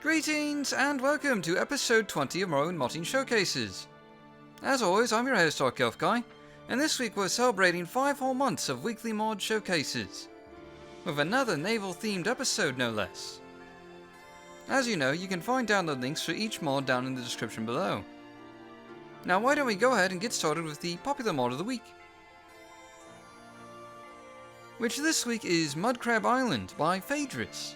Greetings and welcome to episode 20 of Morrowind Modding Showcases. As always, I'm your host, Dark Elf Guy, and this week we're celebrating 5 whole months of weekly mod showcases, with another naval-themed episode no less. As you know, you can find download links for each mod down in the description below. Now why don't we go ahead and get started with the popular mod of the week, which this week is Mudcrab Island by Phaedrus.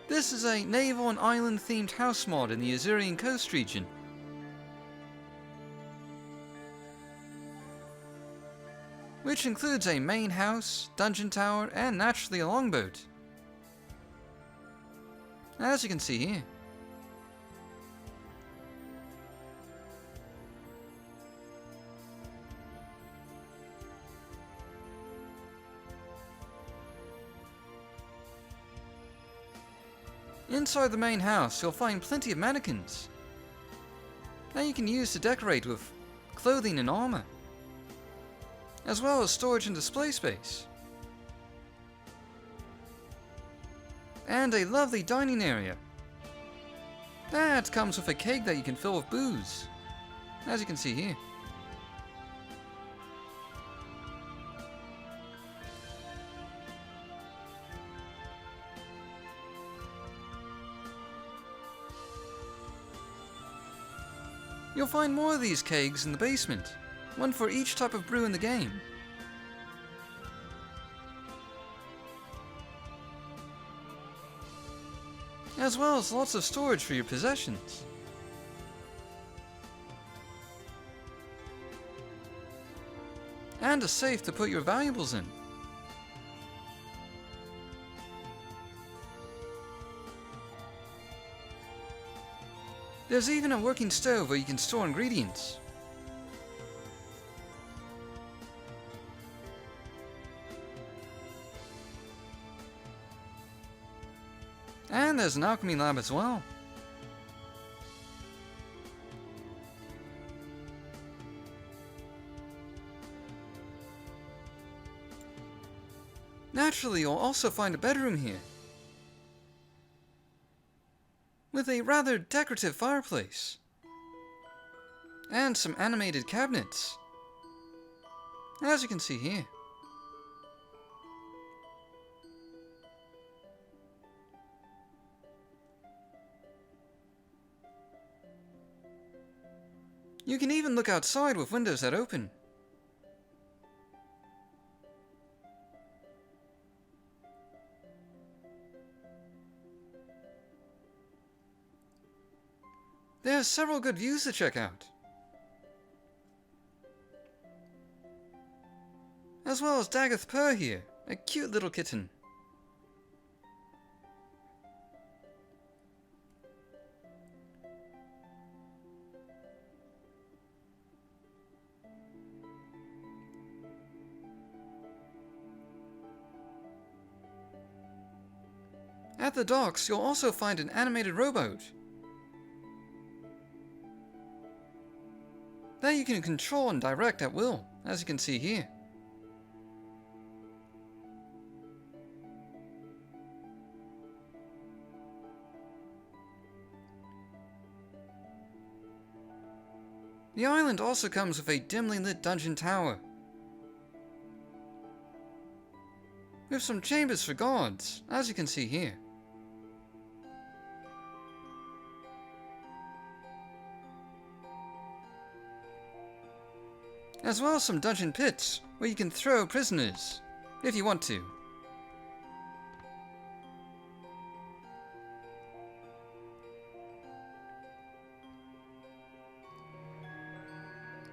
This is a naval and island themed house mod in the Azurian coast region. Which includes a main house, dungeon tower, and naturally a longboat. As you can see here. Inside the main house, you'll find plenty of mannequins that you can use to decorate with clothing and armor, as well as storage and display space. And a lovely dining area that comes with a keg that you can fill with booze, as you can see here. You'll find more of these kegs in the basement, one for each type of brew in the game. As well as lots of storage for your possessions. And a safe to put your valuables in. There's even a working stove where you can store ingredients. And there's an alchemy lab as well. Naturally, you'll also find a bedroom here, with a rather decorative fireplace, and some animated cabinets, as you can see here. You can even look outside with windows that open. There are several good views to check out, as well as Dagoth Purr here, a cute little kitten. At the docks, you'll also find an animated rowboat that you can control and direct at will, as you can see here. The island also comes with a dimly lit dungeon tower, with some chambers for guards, as you can see here. As well as some dungeon pits, where you can throw prisoners, if you want to.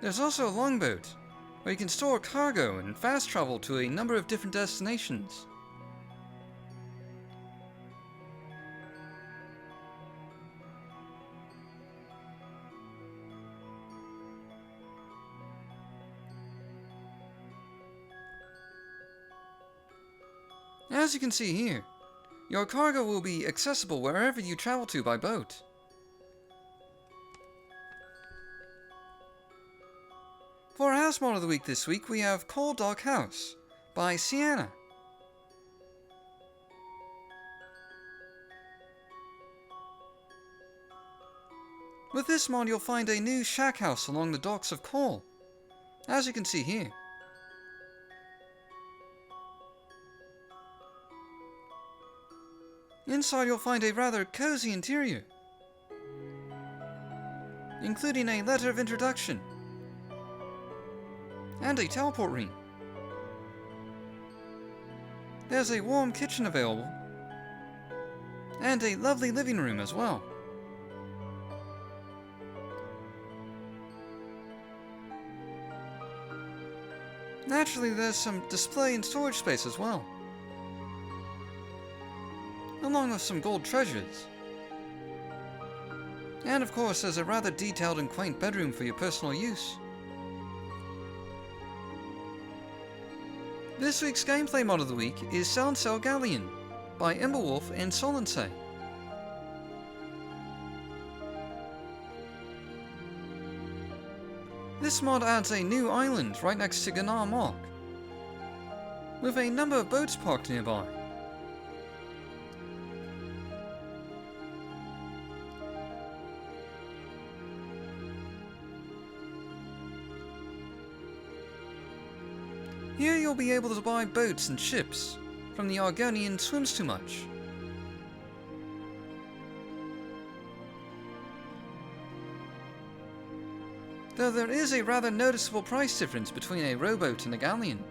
There's also a longboat, where you can store cargo and fast travel to a number of different destinations. As you can see here, your cargo will be accessible wherever you travel to by boat. For our house mod of the week this week, we have Cold Dark House by Sienna. With this mod you'll find a new shack house along the docks of Coal, as you can see here. Inside you'll find a rather cozy interior, including a letter of introduction and a teleport ring. There's a warm kitchen available, and a lovely living room as well. Naturally, there's some display and storage space as well, along with some gold treasures. And of course, there's a rather detailed and quaint bedroom for your personal use. This week's gameplay mod of the week is Sell and Sell Galleon by Emberwolf and Solensay. This mod adds a new island right next to Gnar Mok, with a number of boats parked nearby. Here you'll be able to buy boats and ships from the Argonian Swims Too Much. Though there is a rather noticeable price difference between a rowboat and a galleon.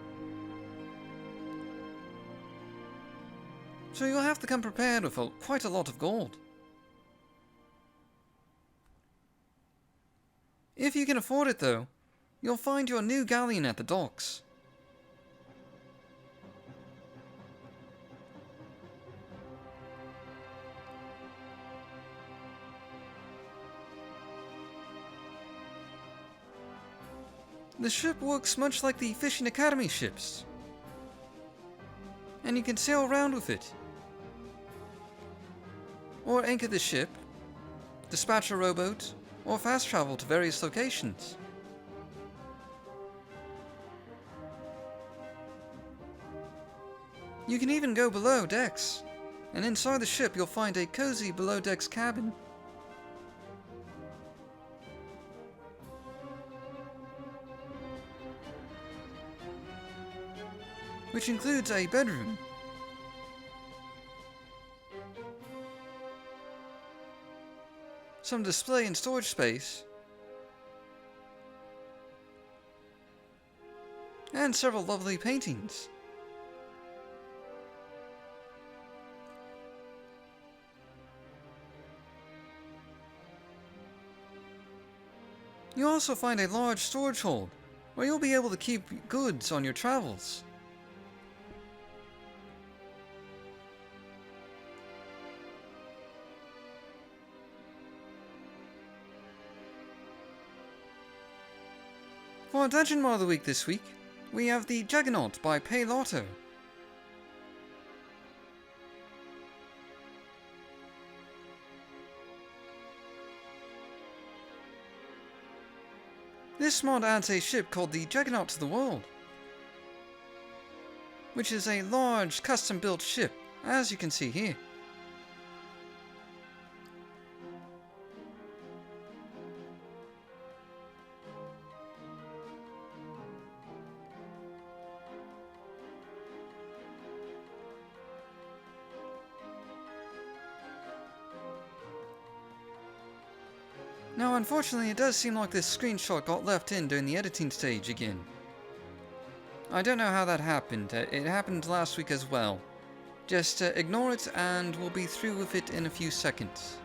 So you'll have to come prepared with quite a lot of gold. If you can afford it though, you'll find your new galleon at the docks. The ship works much like the Fishing Academy ships, and you can sail around with it, or anchor the ship, dispatch a rowboat, or fast travel to various locations. You can even go below decks, and inside the ship you'll find a cozy below decks cabin. Which includes a bedroom, some display and storage space, and several lovely paintings. You'll also find a large storage hold, where you'll be able to keep goods on your travels. For our Dungeon Mod of the Week this week, we have the Juggernaut by Pay Lotto. This mod adds a ship called the Juggernaut to the world, which is a large custom-built ship, as you can see here. Now unfortunately it does seem like this screenshot got left in during the editing stage again. I don't know how that happened, it happened last week as well. Just ignore it and we'll be through with it in a few seconds.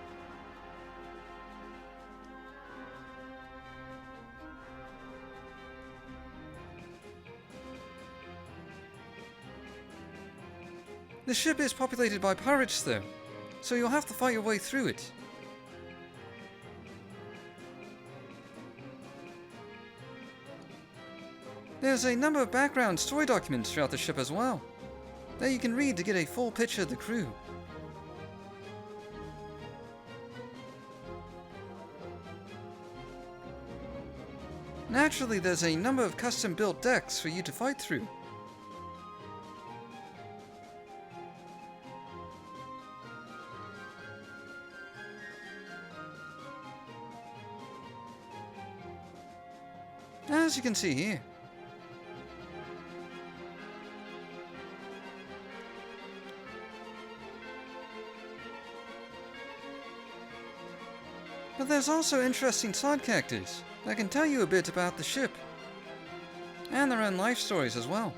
The ship is populated by pirates though, so you'll have to fight your way through it. There's a number of background story documents throughout the ship as well, that you can read to get a full picture of the crew. Naturally, there's a number of custom-built decks for you to fight through. as you can see here. But there's also interesting side characters that can tell you a bit about the ship, and their own life stories as well.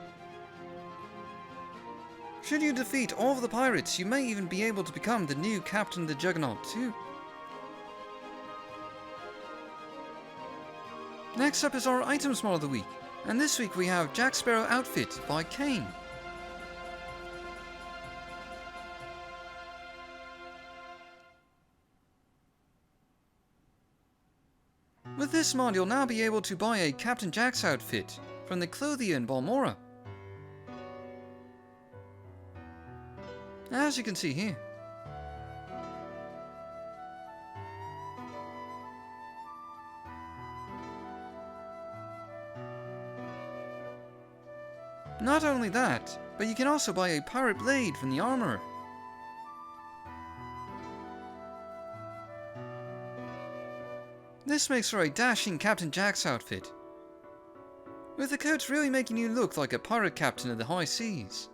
Should you defeat all of the pirates, you may even be able to become the new Captain of the Juggernaut too. Next up is our Items Mod of the Week, and this week we have Jack Sparrow Outfit by Kane. With this mod, you'll now be able to buy a Captain Jack's outfit from the clothier in Balmora, as you can see here. Not only that, but you can also buy a pirate blade from the armorer. This makes for a dashing Captain Jack's outfit, with the coats really making you look like a pirate captain of the high seas.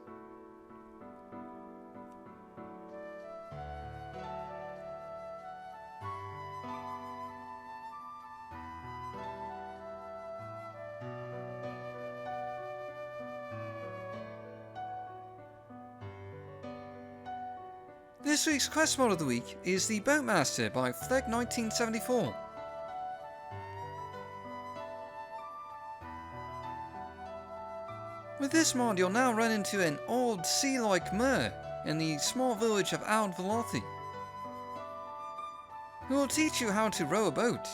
This week's quest mod of the week is the Boatmaster by Fleck1974. With this mod, you'll now run into an old sea-like mer in the small village of Oud Velothi, who will teach you how to row a boat.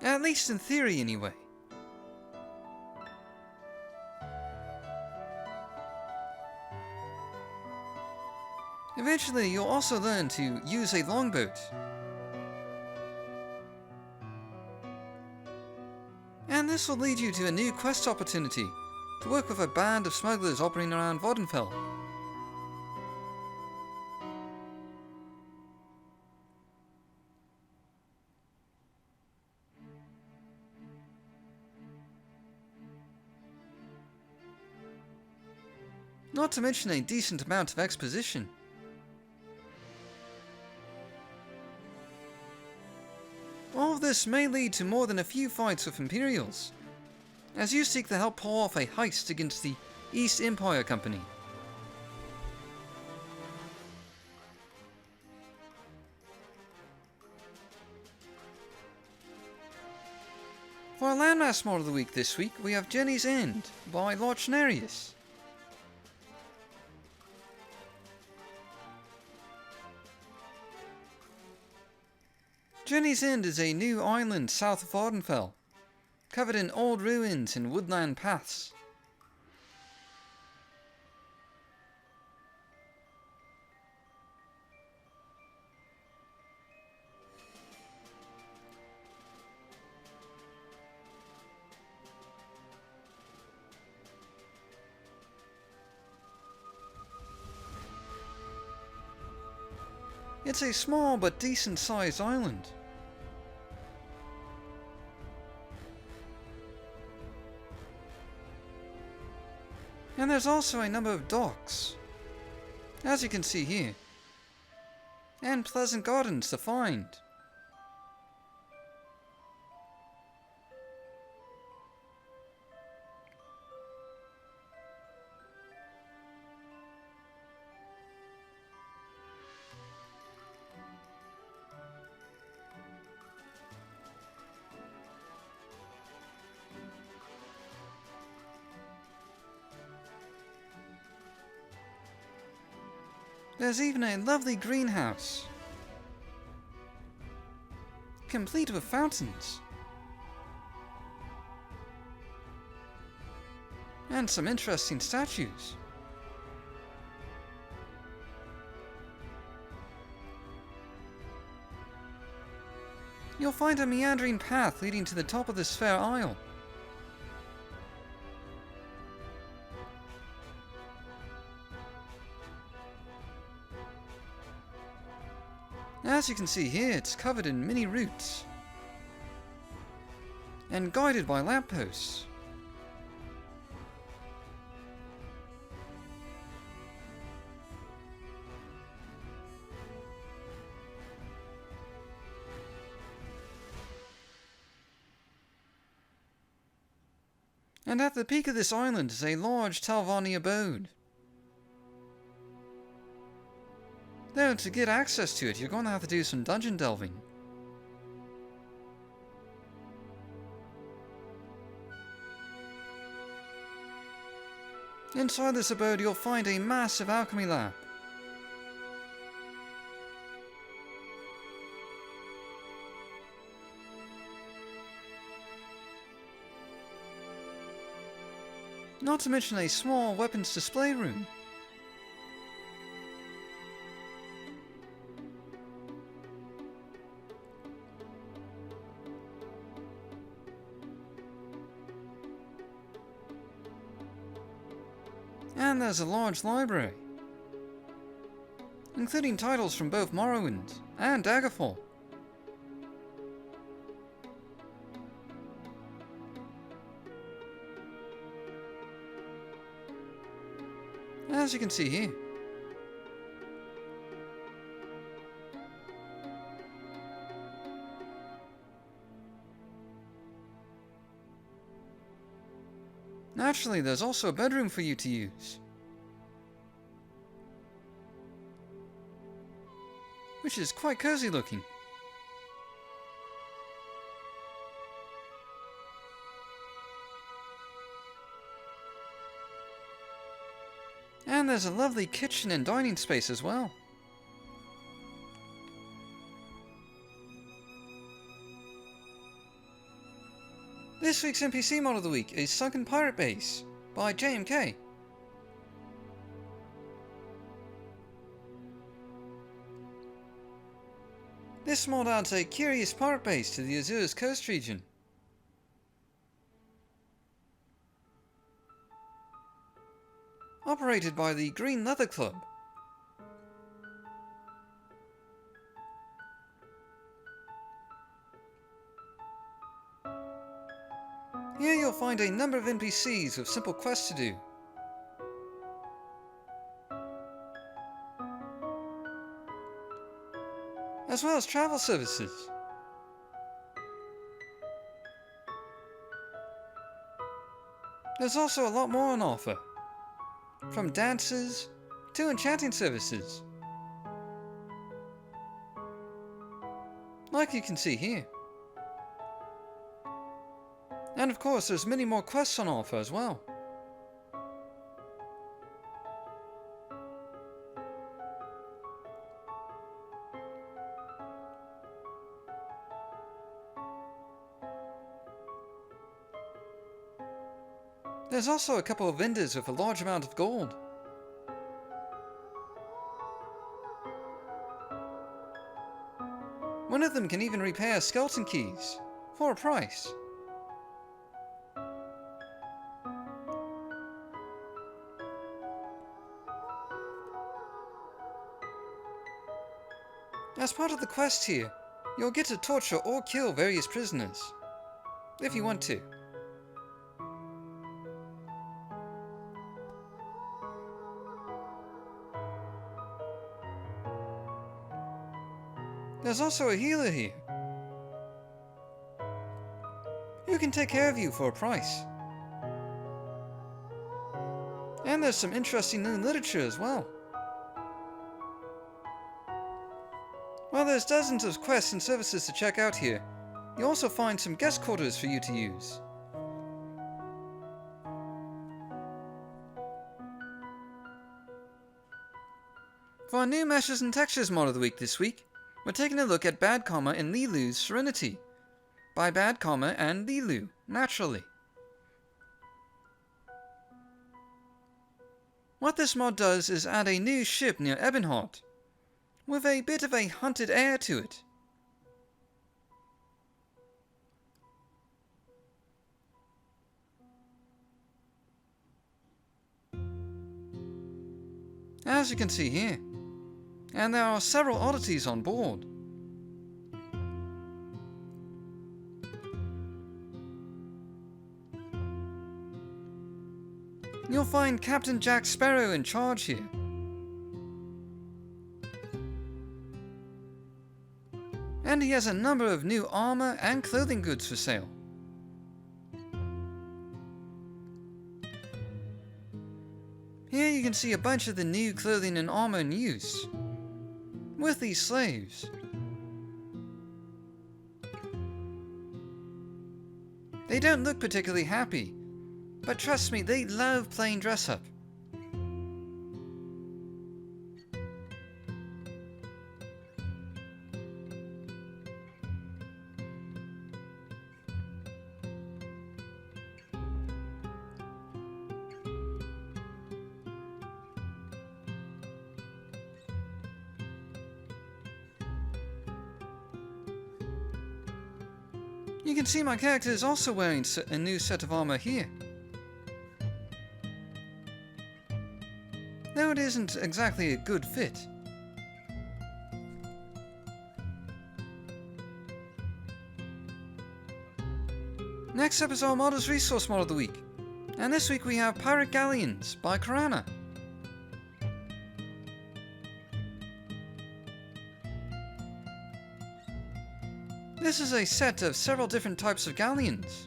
At least in theory, anyway. Eventually, you'll also learn to use a longboat. And this will lead you to a new quest opportunity, to work with a band of smugglers operating around Voddenfell. Not to mention a decent amount of exposition. All of this may lead to more than a few fights with Imperials, as you seek to help pull off a heist against the East Empire Company. For our Landmass Mod of the Week this week, we have Jenny's End by Lochnarius. Jenny's End is a new island south of Voddenfell, covered in old ruins and woodland paths. It's a small but decent sized island. And there's also a number of docks, as you can see here, and pleasant gardens to find. There's even a lovely greenhouse, complete with fountains, and some interesting statues. You'll find a meandering path leading to the top of this fair isle. As you can see here, it's covered in many routes and guided by lampposts. And at the peak of this island is a large Talvani abode. Though to get access to it, you're going to have to do some dungeon delving. Inside this abode, you'll find a massive alchemy lab. Not to mention a small weapons display room. And there's a large library, including titles from both Morrowind and Daggerfall. As you can see here. Naturally, there's also a bedroom for you to use, which is quite cozy looking. And there's a lovely kitchen and dining space as well. This week's NPC Mod of the Week is Sunken Pirate Base by JMK. This mod adds a curious pirate base to the Azura's coast region. Operated by the Green Leather Club. Here you'll find a number of NPCs with simple quests to do. As well as travel services. There's also a lot more on offer, from dances to enchanting services, like you can see here. And of course, there's many more quests on offer as well. There's also a couple of vendors with a large amount of gold. One of them can even repair skeleton keys for a price. As part of the quest here, you'll get to torture or kill various prisoners, if you want to. There's also a healer here, who can take care of you for a price. And there's some interesting new literature as well. While there's dozens of quests and services to check out here, you'll also find some guest quarters for you to use. For our new Meshes and Textures mod of the week this week, we're taking a look at Bad Karma and Lilu's Serenity, by Bad Karma and Lilu, naturally. What this mod does is add a new ship near Ebonheart, with a bit of a hunted air to it. As you can see here, and there are several oddities on board, You'll find Captain Jack Sparrow in charge here. And he has a number of new armor and clothing goods for sale. Here you can see a bunch of the new clothing and armor in use with these slaves. They don't look particularly happy, but trust me, they love playing dress up. You can see my character is also wearing a new set of armor here. Though it isn't exactly a good fit. Next up is our Modder's Resource Mod of the Week. And this week we have Pirate Galleons by Karana. This is a set of several different types of galleons.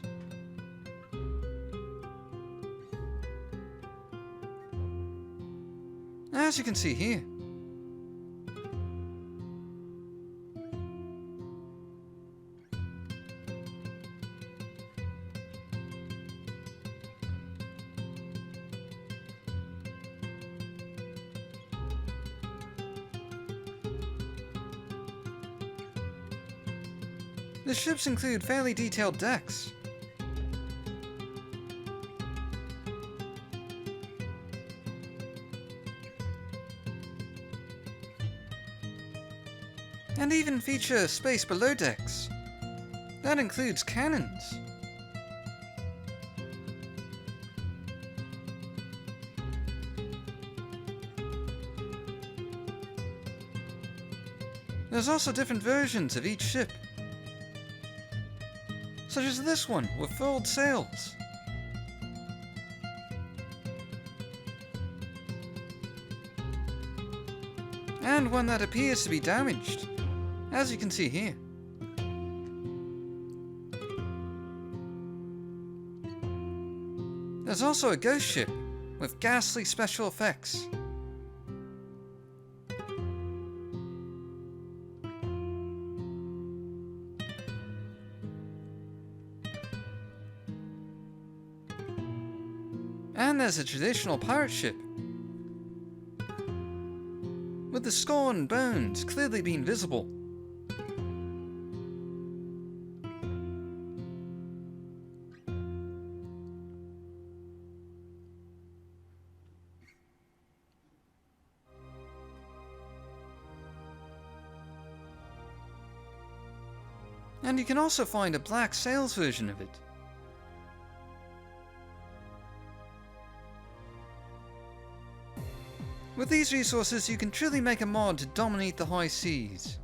As you can see here. The ships include fairly detailed decks. And even feature space below decks. That includes cannons. There's also different versions of each ship, such as this one with furled sails. And one that appears to be damaged, as you can see here. There's also a ghost ship with ghastly special effects. And there's a traditional pirate ship, with the skull and bones clearly being visible. And you can also find a black sails version of it. With these resources, you can truly make a mod to dominate the high seas.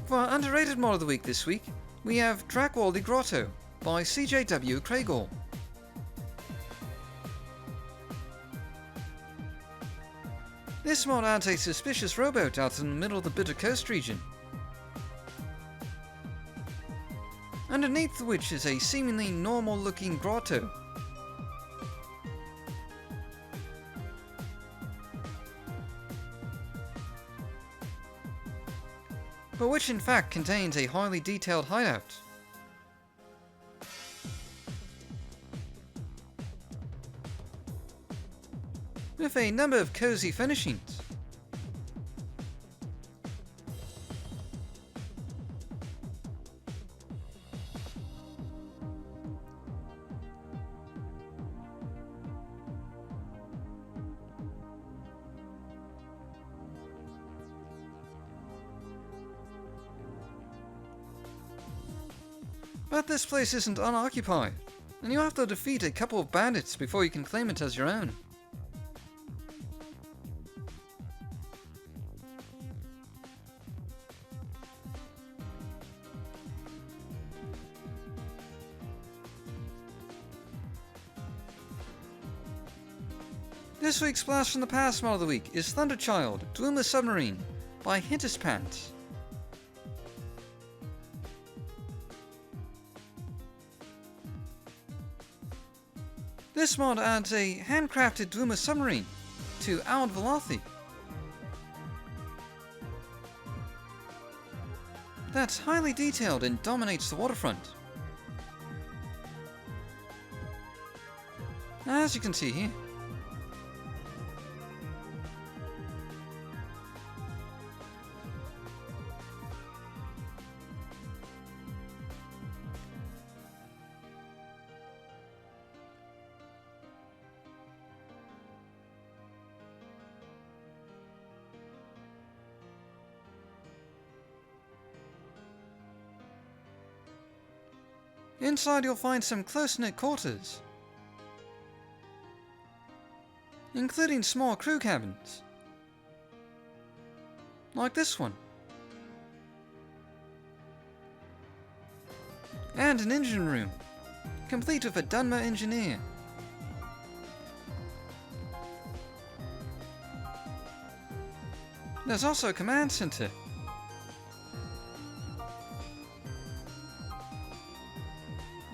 For our underrated mod of the week this week, we have Drackwally Grotto by CJW Craigall. This mod adds a suspicious rowboat out in the middle of the Bitter Coast region, underneath which is a seemingly normal looking grotto. But which in fact contains a highly detailed hideout. With a number of cozy furnishings. But this place isn't unoccupied, and you have to defeat a couple of bandits before you can claim it as your own. This week's Blast from the Past mod of the week is Thunderchild, Dwemer Submarine by Hinterspants. This mod adds a handcrafted Dwemer submarine to Aud Velothi. That's highly detailed and dominates the waterfront. As you can see here. Inside you'll find some close-knit quarters, including small crew cabins, like this one, and an engine room, complete with a Dunmer engineer. There's also a command center,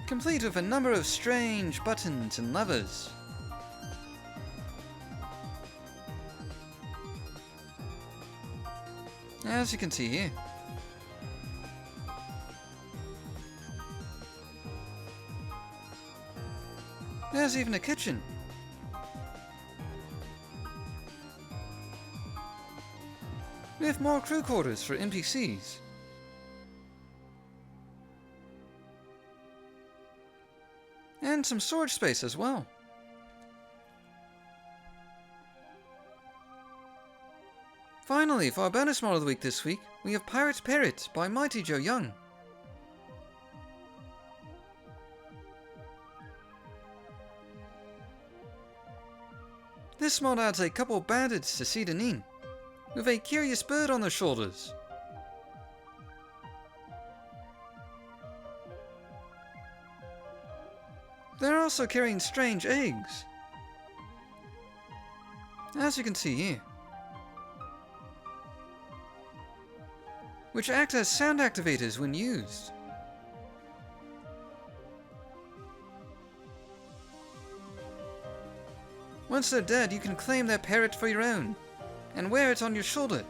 complete with a number of strange buttons and levers. As you can see here. There's even a kitchen. With more crew quarters for NPCs. And some storage space as well. Finally, for our bonus mod of the week this week, we have Pirate's Parrot by Mighty Joe Young. This mod adds a couple bandits to Sidanin, with a curious bird on their shoulders. They're also carrying strange eggs, as you can see here, which act as sound activators when used. Once they're dead, you can claim their parrot for your own, and wear it on your shoulder,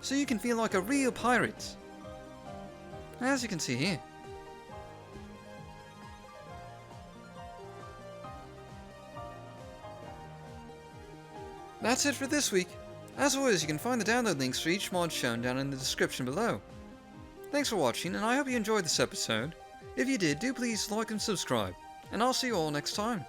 so you can feel like a real pirate, as you can see here. That's it for this week. As always, you can find the download links for each mod shown down in the description below. Thanks for watching, and I hope you enjoyed this episode. If you did, do please like and subscribe, and I'll see you all next time.